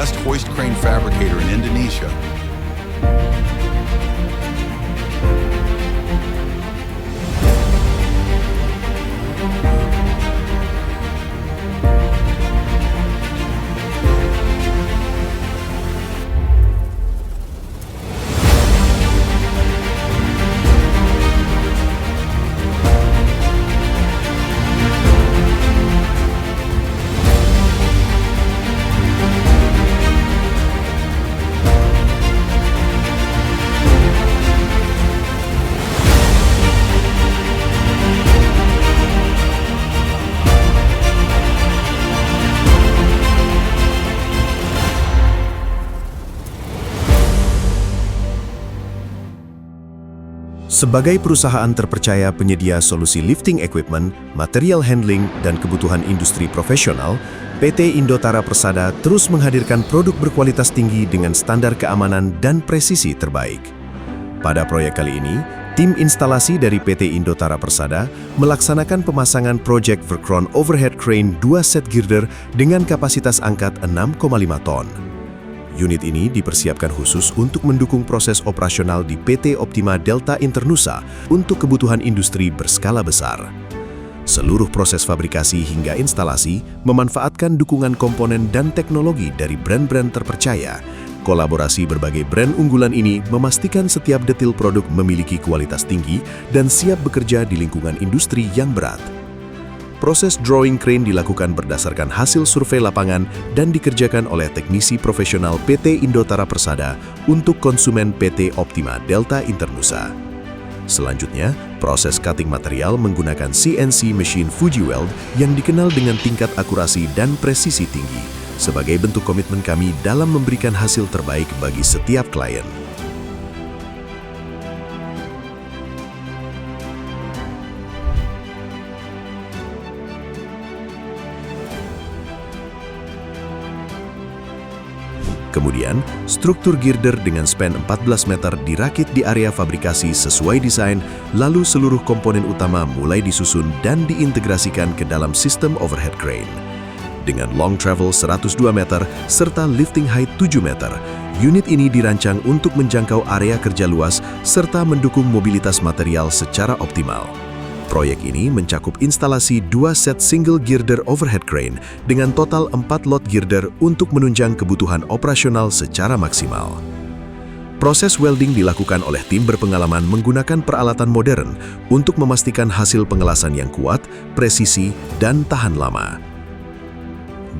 best hoist crane fabricator in Indonesia. Sebagai perusahaan terpercaya penyedia solusi lifting equipment, material handling, dan kebutuhan industri profesional, PT Indotara Persada terus menghadirkan produk berkualitas tinggi dengan standar keamanan dan presisi terbaik. Pada proyek kali ini, tim instalasi dari PT Indotara Persada melaksanakan pemasangan proyek Verkron Overhead Crane 2 set girder dengan kapasitas angkat 6,5 ton. Unit ini dipersiapkan khusus untuk mendukung proses operasional di PT Optima Delta Internusa untuk kebutuhan industri berskala besar. Seluruh proses fabrikasi hingga instalasi memanfaatkan dukungan komponen dan teknologi dari brand-brand terpercaya. Kolaborasi berbagai brand unggulan ini memastikan setiap detil produk memiliki kualitas tinggi dan siap bekerja di lingkungan industri yang berat. Proses drawing crane dilakukan berdasarkan hasil survei lapangan dan dikerjakan oleh teknisi profesional PT Indotara Persada untuk konsumen PT Optima Delta Internusa. Selanjutnya, proses cutting material menggunakan CNC machine Fujiweld yang dikenal dengan tingkat akurasi dan presisi tinggi, sebagai bentuk komitmen kami dalam memberikan hasil terbaik bagi setiap klien. Kemudian, struktur girder dengan span 14 meter dirakit di area fabrikasi sesuai desain, lalu seluruh komponen utama mulai disusun dan diintegrasikan ke dalam sistem overhead crane. Dengan long travel 102 meter serta lifting height 7 meter, unit ini dirancang untuk menjangkau area kerja luas serta mendukung mobilitas material secara optimal. Proyek ini mencakup instalasi 2 set single girder overhead crane dengan total 4 lot girder untuk menunjang kebutuhan operasional secara maksimal. Proses welding dilakukan oleh tim berpengalaman menggunakan peralatan modern untuk memastikan hasil pengelasan yang kuat, presisi, dan tahan lama.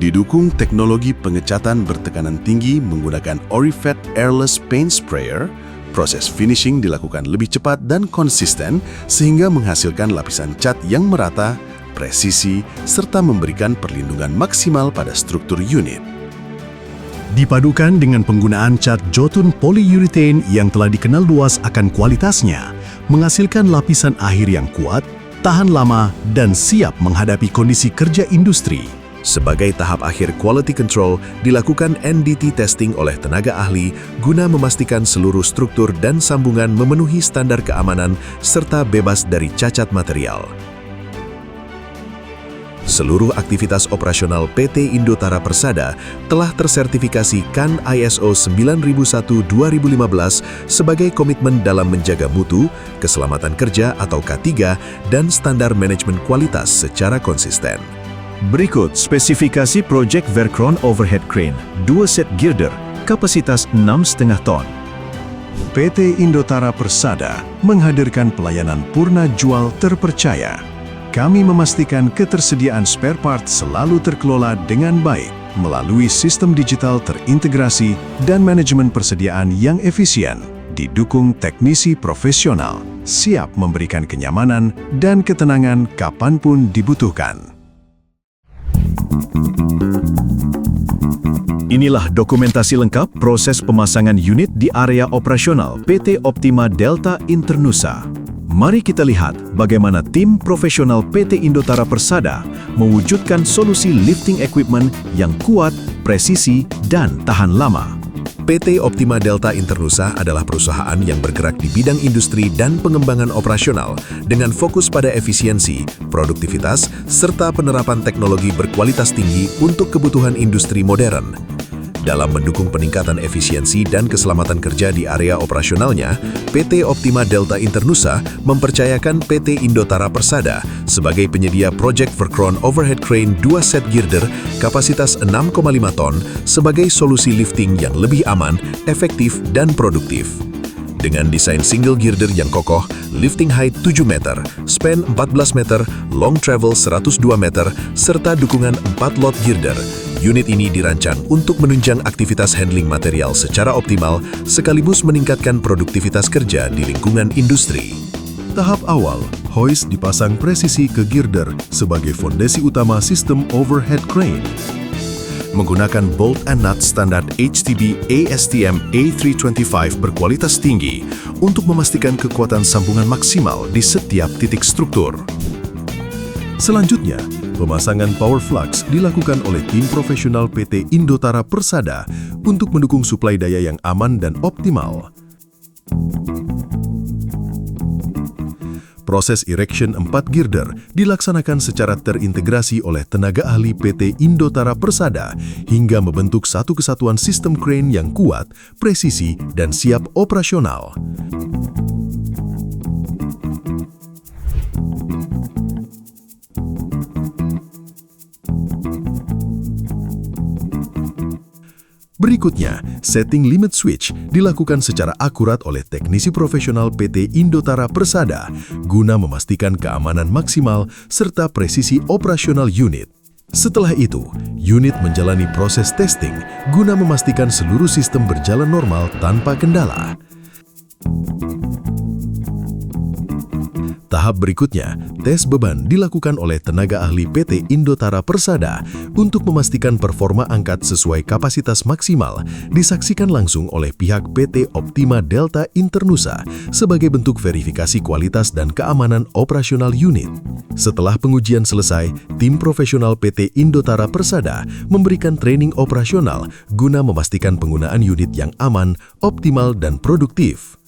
Didukung teknologi pengecatan bertekanan tinggi menggunakan Orifet Airless Paint Sprayer, proses finishing dilakukan lebih cepat dan konsisten sehingga menghasilkan lapisan cat yang merata, presisi, serta memberikan perlindungan maksimal pada struktur unit. Dipadukan dengan penggunaan cat Jotun polyurethane yang telah dikenal luas akan kualitasnya, menghasilkan lapisan akhir yang kuat, tahan lama, dan siap menghadapi kondisi kerja industri. Sebagai tahap akhir quality control, dilakukan NDT testing oleh tenaga ahli guna memastikan seluruh struktur dan sambungan memenuhi standar keamanan serta bebas dari cacat material. Seluruh aktivitas operasional PT Indotara Persada telah tersertifikasi CAN ISO 9001:2015 sebagai komitmen dalam menjaga mutu, keselamatan kerja atau K3, dan standar manajemen kualitas secara konsisten. Berikut spesifikasi proyek Verkron Overhead Crane 2 set girder, kapasitas 6,5 ton. PT Indotara Persada menghadirkan pelayanan purna jual terpercaya. Kami memastikan ketersediaan spare part selalu terkelola dengan baik melalui sistem digital terintegrasi dan manajemen persediaan yang efisien, didukung teknisi profesional, siap memberikan kenyamanan dan ketenangan kapanpun dibutuhkan. Inilah dokumentasi lengkap proses pemasangan unit di area operasional PT Optima Delta Internusa. Mari kita lihat bagaimana tim profesional PT Indotara Persada mewujudkan solusi lifting equipment yang kuat, presisi, dan tahan lama. PT Optima Delta Internusa adalah perusahaan yang bergerak di bidang industri dan pengembangan operasional dengan fokus pada efisiensi, produktivitas, serta penerapan teknologi berkualitas tinggi untuk kebutuhan industri modern. Dalam mendukung peningkatan efisiensi dan keselamatan kerja di area operasionalnya, PT Optima Delta Internusa mempercayakan PT Indotara Persada sebagai penyedia Project Verkron Overhead Crane 2 set girder kapasitas 6,5 ton sebagai solusi lifting yang lebih aman, efektif, dan produktif. Dengan desain single girder yang kokoh, lifting height 7 meter, span 14 meter, long travel 102 meter, serta dukungan 4 lot girder, unit ini dirancang untuk menunjang aktivitas handling material secara optimal sekaligus meningkatkan produktivitas kerja di lingkungan industri. Tahap awal, hoist dipasang presisi ke girder sebagai fondasi utama sistem overhead crane. Menggunakan bolt and nut standar HTB ASTM A325 berkualitas tinggi untuk memastikan kekuatan sambungan maksimal di setiap titik struktur. Selanjutnya, pemasangan power flux dilakukan oleh tim profesional PT Indotara Persada untuk mendukung suplai daya yang aman dan optimal. Proses erection 4 girder dilaksanakan secara terintegrasi oleh tenaga ahli PT Indotara Persada hingga membentuk satu kesatuan sistem crane yang kuat, presisi, dan siap operasional. Berikutnya, setting limit switch dilakukan secara akurat oleh teknisi profesional PT Indotara Persada guna memastikan keamanan maksimal serta presisi operasional unit. Setelah itu, unit menjalani proses testing guna memastikan seluruh sistem berjalan normal tanpa kendala. Tahap berikutnya, tes beban dilakukan oleh tenaga ahli PT Indotara Persada untuk memastikan performa angkat sesuai kapasitas maksimal disaksikan langsung oleh pihak PT Optima Delta Internusa sebagai bentuk verifikasi kualitas dan keamanan operasional unit. Setelah pengujian selesai, tim profesional PT Indotara Persada memberikan training operasional guna memastikan penggunaan unit yang aman, optimal, dan produktif.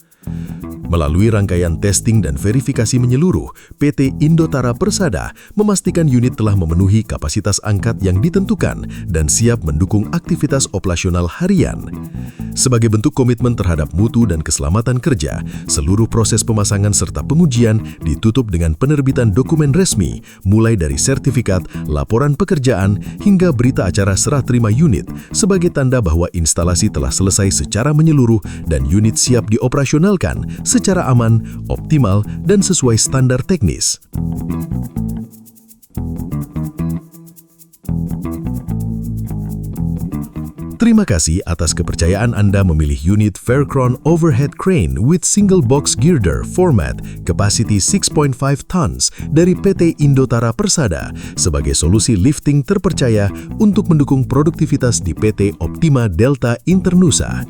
Melalui rangkaian testing dan verifikasi menyeluruh, PT Indotara Persada memastikan unit telah memenuhi kapasitas angkat yang ditentukan dan siap mendukung aktivitas operasional harian. Sebagai bentuk komitmen terhadap mutu dan keselamatan kerja, seluruh proses pemasangan serta pengujian ditutup dengan penerbitan dokumen resmi, mulai dari sertifikat, laporan pekerjaan, hingga berita acara serah terima unit sebagai tanda bahwa instalasi telah selesai secara menyeluruh dan unit siap dioperasionalkan secara aman, optimal, dan sesuai standar teknis. Terima kasih atas kepercayaan Anda memilih unit Verkron Overhead Crane with Single Box Girder Format Capacity 6.5 tons dari PT Indotara Persada sebagai solusi lifting terpercaya untuk mendukung produktivitas di PT Optima Delta Internusa.